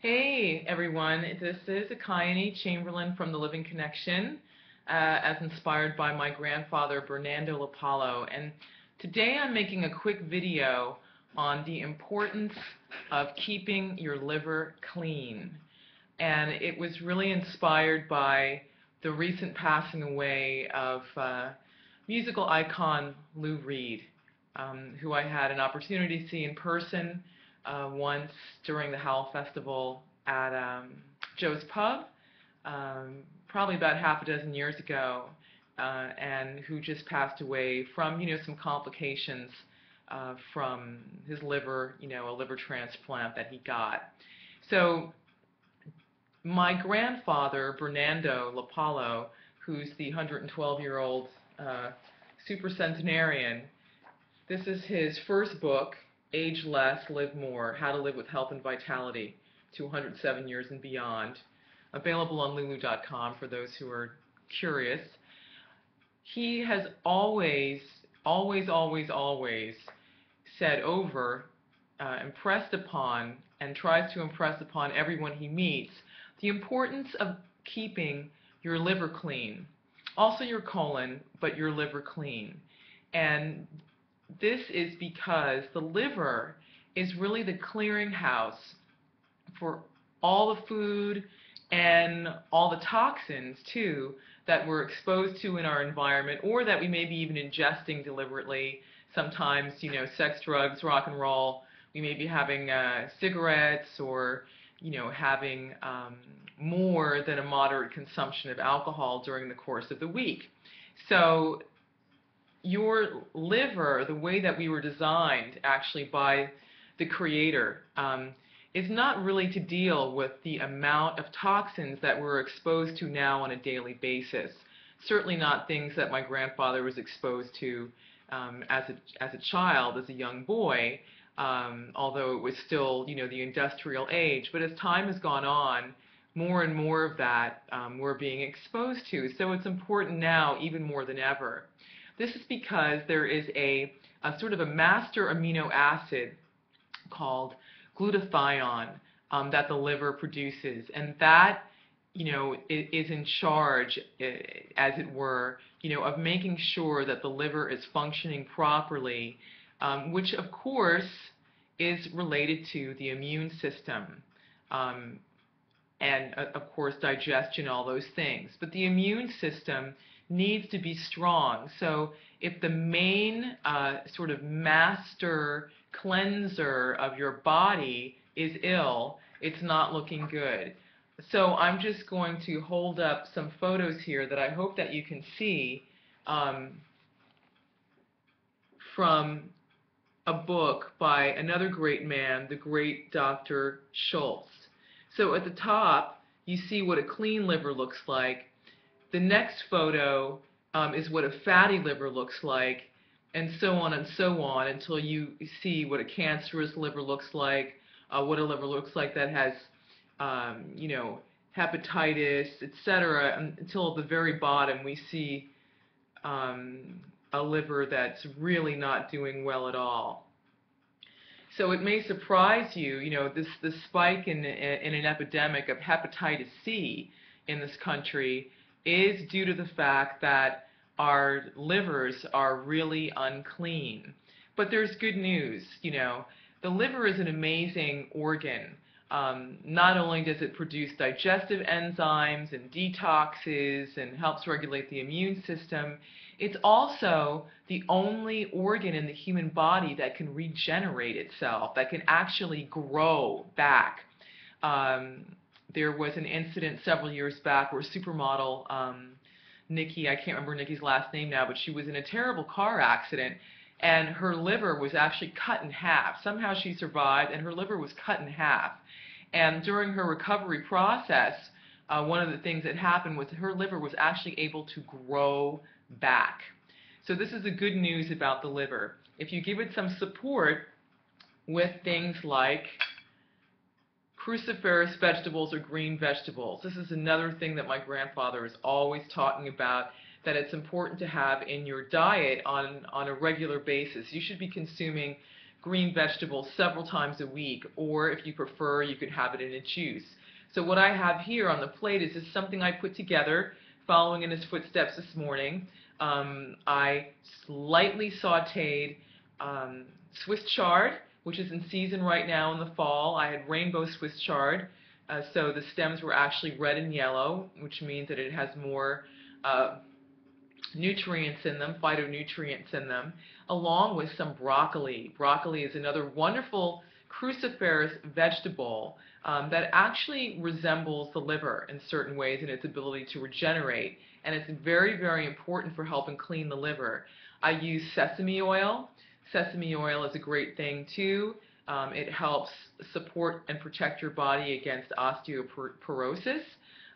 Hey everyone, this is Akayani Chamberlain from The Living Connection, as inspired by my grandfather Bernando LaPallo. And today I'm making a quick video on the importance of keeping your liver clean. And it was really inspired by the recent passing away of musical icon Lou Reed, who I had an opportunity to see in person once during the Howl Festival at Joe's Pub, probably about half a dozen years ago, and who just passed away from, some complications from his liver, a liver transplant that he got. So my grandfather, Bernando LaPallo, who's the 112-year-old super centenarian, this is his first book, Age Less, Live More, How to Live with Health and Vitality to 107 Years and Beyond, available on lulu.com for those who are curious. He has always said over, impressed upon, and tries to impress upon everyone he meets the importance of keeping your liver clean. Also your colon, but your liver clean. And this is because the liver is really the clearinghouse for all the food and all the toxins, too, that we're exposed to in our environment or that we may be even ingesting deliberately. Sometimes, sex, drugs, rock and roll. We may be having cigarettes or, having more than a moderate consumption of alcohol during the course of the week. So your liver, the way that we were designed actually by the Creator, is not really to deal with the amount of toxins that we're exposed to now on a daily basis. Certainly not things that my grandfather was exposed to as a child, as a young boy, although it was still, the industrial age. But as time has gone on, more and more of that we're being exposed to. So it's important now, even more than ever. This is because there is a sort of a master amino acid called glutathione that the liver produces, and that is in charge, as it were, of making sure that the liver is functioning properly, which of course is related to the immune system, and of course digestion, all those things. But the immune system needs to be strong. So if the main sort of master cleanser of your body is ill, it's not looking good. So I'm just going to hold up some photos here that I hope that you can see from a book by another great man, the great Dr. Schultz. So at the top, you see what a clean liver looks like. The next photo is what a fatty liver looks like, and so on until you see what a cancerous liver looks like, what a liver looks like that has, hepatitis, etc., until at the very bottom we see a liver that's really not doing well at all. So it may surprise you, this spike in an epidemic of hepatitis C in this country is due to the fact that our livers are really unclean. But there's good news, the liver is an amazing organ. Not only does it produce digestive enzymes and detoxes and helps regulate the immune system, it's also the only organ in the human body that can regenerate itself, that can actually grow back. There was an incident several years back where supermodel Nikki, I can't remember Nikki's last name now, but she was in a terrible car accident, and her liver was actually cut in half. Somehow she survived, and her liver was cut in half. And during her recovery process, one of the things that happened was her liver was actually able to grow back. So this is the good news about the liver. If you give it some support with things like cruciferous vegetables or green vegetables. This is another thing that my grandfather is always talking about, that it's important to have in your diet on a regular basis. You should be consuming green vegetables several times a week, or if you prefer, you could have it in a juice. So what I have here on the plate is just something I put together following in his footsteps this morning. I slightly sauteed Swiss chard, which is in season right now in the fall. I had rainbow Swiss chard, so the stems were actually red and yellow, which means that it has more nutrients in them, phytonutrients in them, along with some broccoli. Broccoli is another wonderful cruciferous vegetable that actually resembles the liver in certain ways in its ability to regenerate, and it's very, very important for helping clean the liver. I use sesame oil. Sesame oil is a great thing too. It helps support and protect your body against osteoporosis.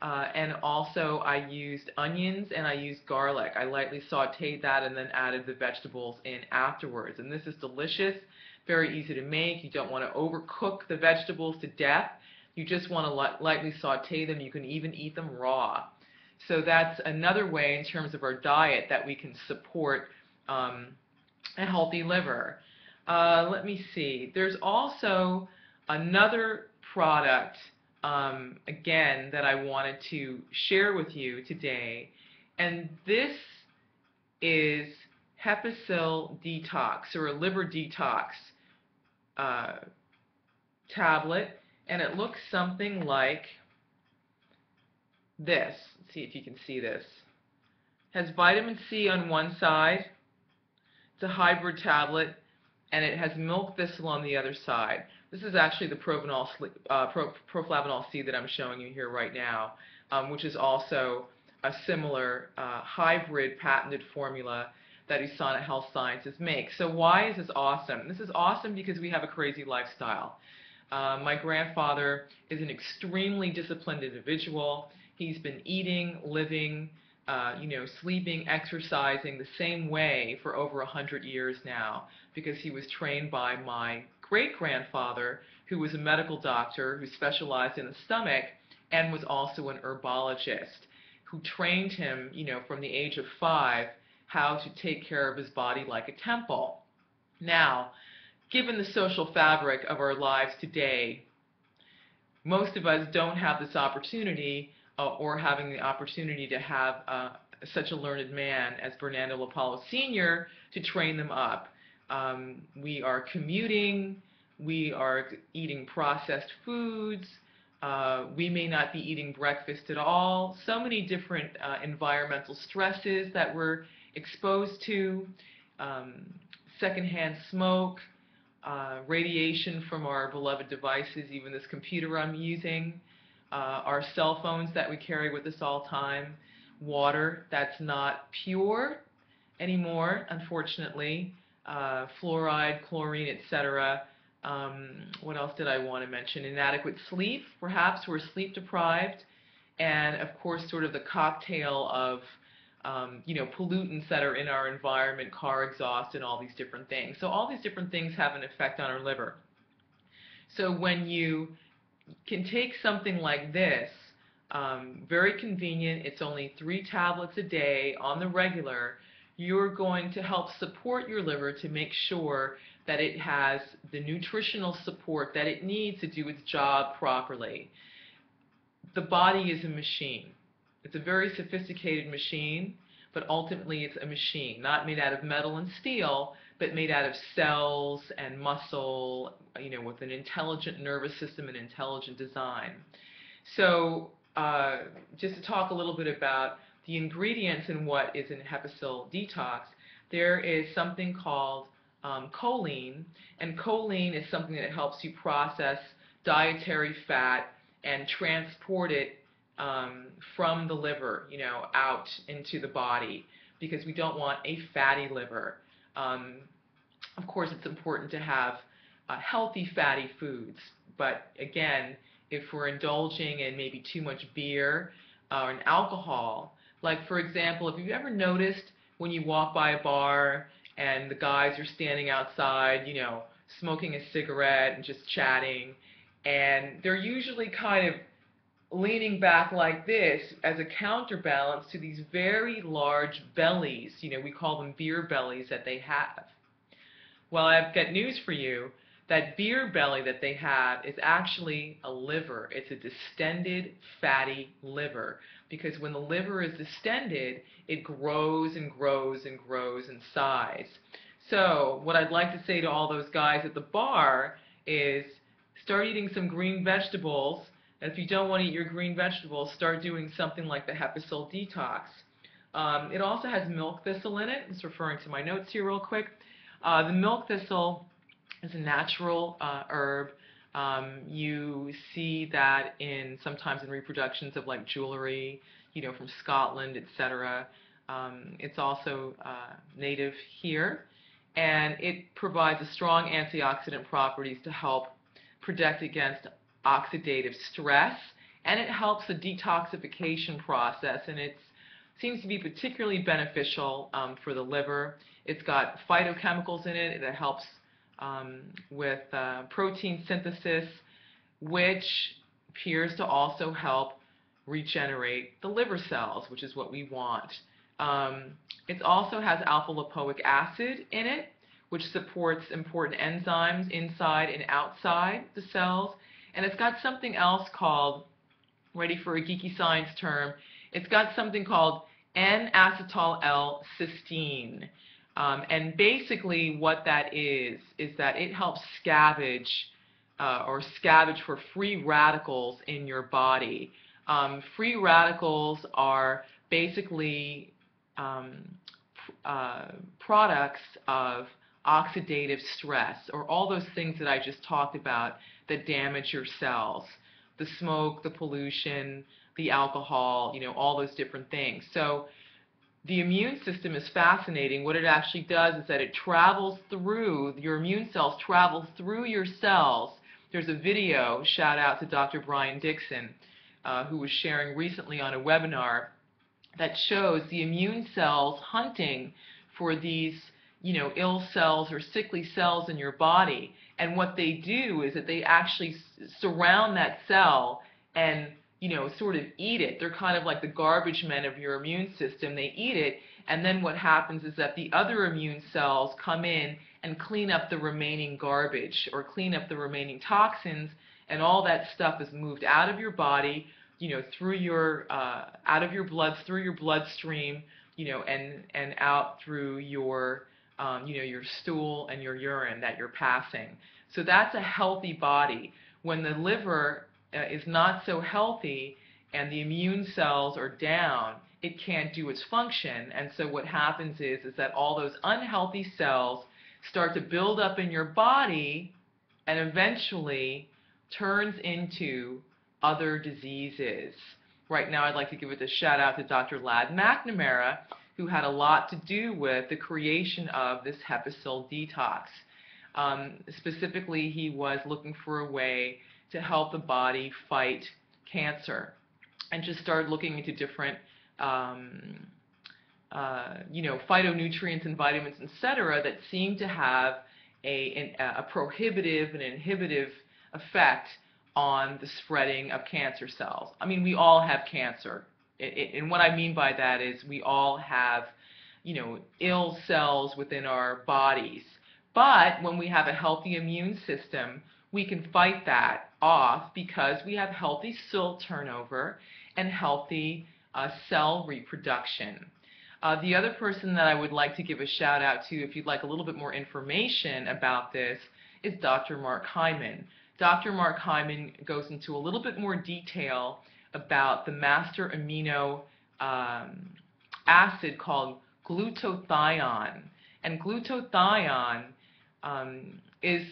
And also I used onions and I used garlic. I lightly sauteed that and then added the vegetables in afterwards. And this is delicious, very easy to make. You don't want to overcook the vegetables to death. You just want to lightly saute them. You can even eat them raw. So that's another way in terms of our diet that we can support a healthy liver. Let me see. There's also another product again that I wanted to share with you today, and this is Hepasil DTX, or a liver detox tablet, and it looks something like this. Let's see if you can see this. It has vitamin C on one side. It's a hybrid tablet, and it has milk thistle on the other side. This is actually the proflavanol C that I'm showing you here right now, which is also a similar hybrid patented formula that USANA Health Sciences makes. So why is this awesome? This is awesome because we have a crazy lifestyle. My grandfather is an extremely disciplined individual. He's been eating, living, sleeping, exercising the same way for over 100 years now, because he was trained by my great-grandfather, who was a medical doctor who specialized in the stomach and was also an herbologist, who trained him, from the age of 5, how to take care of his body like a temple. Now, given the social fabric of our lives today, most of us don't have this opportunity or having the opportunity to have such a learned man as Bernando LaPallo Sr. to train them up. We are commuting, we are eating processed foods, we may not be eating breakfast at all. So many different environmental stresses that we're exposed to, secondhand smoke, radiation from our beloved devices, even this computer I'm using, our cell phones that we carry with us all the time, water that's not pure anymore, unfortunately, fluoride, chlorine, etc. What else did I want to mention? Inadequate sleep, perhaps we're sleep deprived, and of course sort of the cocktail of pollutants that are in our environment, car exhaust, and all these different things. So all these different things have an effect on our liver. So when you can take something like this, very convenient, it's only 3 tablets a day on the regular, you're going to help support your liver to make sure that it has the nutritional support that it needs to do its job properly. The body is a machine. It's a very sophisticated machine, but ultimately it's a machine, not made out of metal and steel, but made out of cells and muscle, with an intelligent nervous system and intelligent design. So just to talk a little bit about the ingredients and what is in Hepasil Detox, there is something called choline, and choline is something that helps you process dietary fat and transport it from the liver, out into the body, because we don't want a fatty liver. Of course, it's important to have healthy fatty foods, but again, if we're indulging in maybe too much beer or alcohol, like for example, if you've ever noticed when you walk by a bar and the guys are standing outside, smoking a cigarette and just chatting, and they're usually kind of leaning back like this as a counterbalance to these very large bellies, we call them beer bellies, that they have. Well, I've got news for you. That beer belly that they have is actually a liver. It's a distended fatty liver, because when the liver is distended, it grows and grows and grows in size. So what I'd like to say to all those guys at the bar is start eating some green vegetables. And if you don't want to eat your green vegetables, start doing something like the Hepasil detox. It also has milk thistle in it. I'm just referring to my notes here real quick. The milk thistle is a natural herb. You see that sometimes in reproductions of like jewelry, from Scotland, etc. It's also native here, and it provides a strong antioxidant properties to help protect against oxidative stress, and it helps the detoxification process, and it seems to be particularly beneficial for the liver. It's got phytochemicals in it that helps with protein synthesis, which appears to also help regenerate the liver cells, which is what we want. It also has alpha-lipoic acid in it, which supports important enzymes inside and outside the cells. And it's got something else called, ready for a geeky science term, it's got something called N-acetyl-L-cysteine. And basically what that is that it helps scavenge for free radicals in your body. Free radicals are basically products of oxidative stress, or all those things that I just talked about that damage your cells. The smoke, the pollution, the alcohol, all those different things. So the immune system is fascinating. What it actually does is that it travels through, your immune cells travel through your cells. There's a video, shout out to Dr. Dixon, who was sharing recently on a webinar, that shows the immune cells hunting for these, ill cells or sickly cells in your body. And what they do is that they actually surround that cell and sort of eat it. They're kind of like the garbage men of your immune system. They eat it, and then what happens is that the other immune cells come in and clean up the remaining garbage, or clean up the remaining toxins, and all that stuff is moved out of your body, through your out of your blood, through your bloodstream, and out through your your stool and your urine that you're passing. So that's a healthy body. When the liver is not so healthy and the immune cells are down, it can't do its function. And so what happens is that all those unhealthy cells start to build up in your body and eventually turns into other diseases. Right now I'd like to give a shout out to Dr. McNamara, who had a lot to do with the creation of this Hepasil detox. Specifically, he was looking for a way to help the body fight cancer, and just started looking into different phytonutrients and vitamins, etc., that seem to have a prohibitive and inhibitive effect on the spreading of cancer cells. I mean, we all have cancer. And what I mean by that is we all have, ill cells within our bodies. But when we have a healthy immune system, we can fight that off because we have healthy cell turnover and healthy cell reproduction. The other person that I would like to give a shout out to, if you'd like a little bit more information about this, is Dr. Mark Hyman. Dr. Mark Hyman goes into a little bit more detail about the master amino acid called glutathione. And glutathione is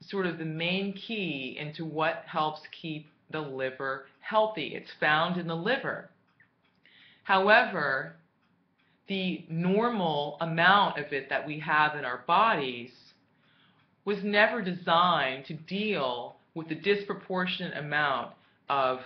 sort of the main key into what helps keep the liver healthy. It's found in the liver. However, the normal amount of it that we have in our bodies was never designed to deal with the disproportionate amount of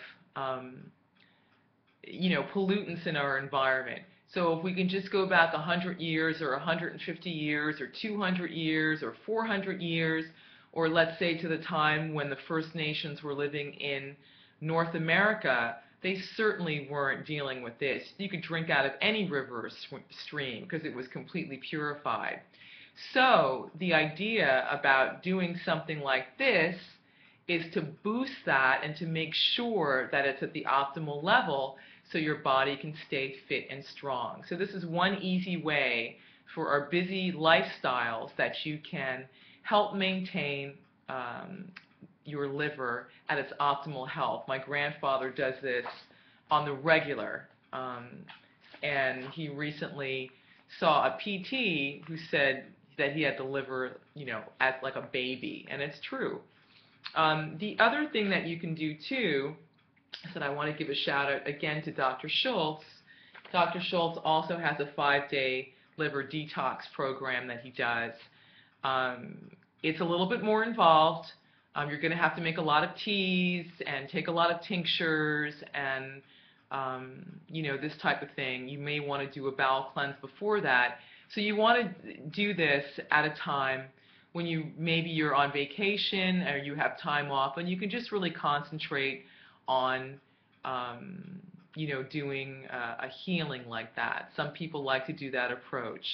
pollutants in our environment. So if we can just go back 100 years or 150 years or 200 years or 400 years, or let's say to the time when the First Nations were living in North America, they certainly weren't dealing with this. You could drink out of any river or stream because it was completely purified. So the idea about doing something like this is to boost that and to make sure that it's at the optimal level so your body can stay fit and strong. So this is one easy way for our busy lifestyles that you can help maintain your liver at its optimal health. My grandfather does this on the regular, and he recently saw a PT who said that he had the liver, as like a baby, and it's true. The other thing that you can do too is that I want to give a shout out again to Dr. Schultz. Dr. Schultz also has a 5-day liver detox program that he does. It's a little bit more involved. You're going to have to make a lot of teas and take a lot of tinctures and this type of thing. You may want to do a bowel cleanse before that. So you want to do this at a time when maybe you're on vacation or you have time off, and you can just really concentrate on doing a healing like that. Some people like to do that approach.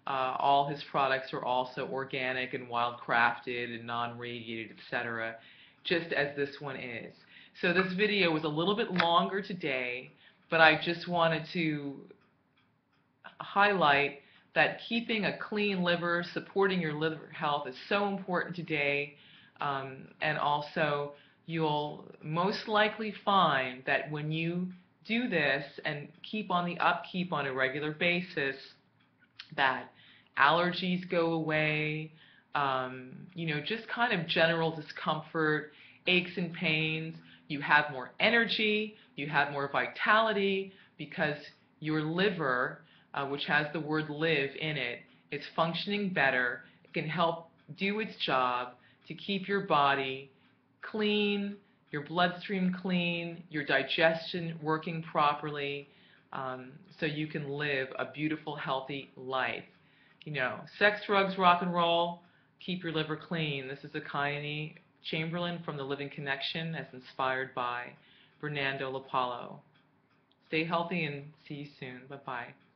All his products are also organic and wild-crafted and non-radiated, etc., just as this one is. So this video was a little bit longer today, but I just wanted to highlight that keeping a clean liver, supporting your liver health is so important today, and also you'll most likely find that when you do this and keep on the upkeep on a regular basis, that allergies go away, just kind of general discomfort, aches and pains. You have more energy, you have more vitality because your liver, which has the word live in it, is functioning better. It can help do its job to keep your body clean, your bloodstream clean, your digestion working properly, so you can live a beautiful, healthy life. Sex, drugs, rock and roll, keep your liver clean. This is Akayani Chamberlain from The Living Connection, as inspired by Bernando LaPallo. Stay healthy and see you soon. Bye-bye.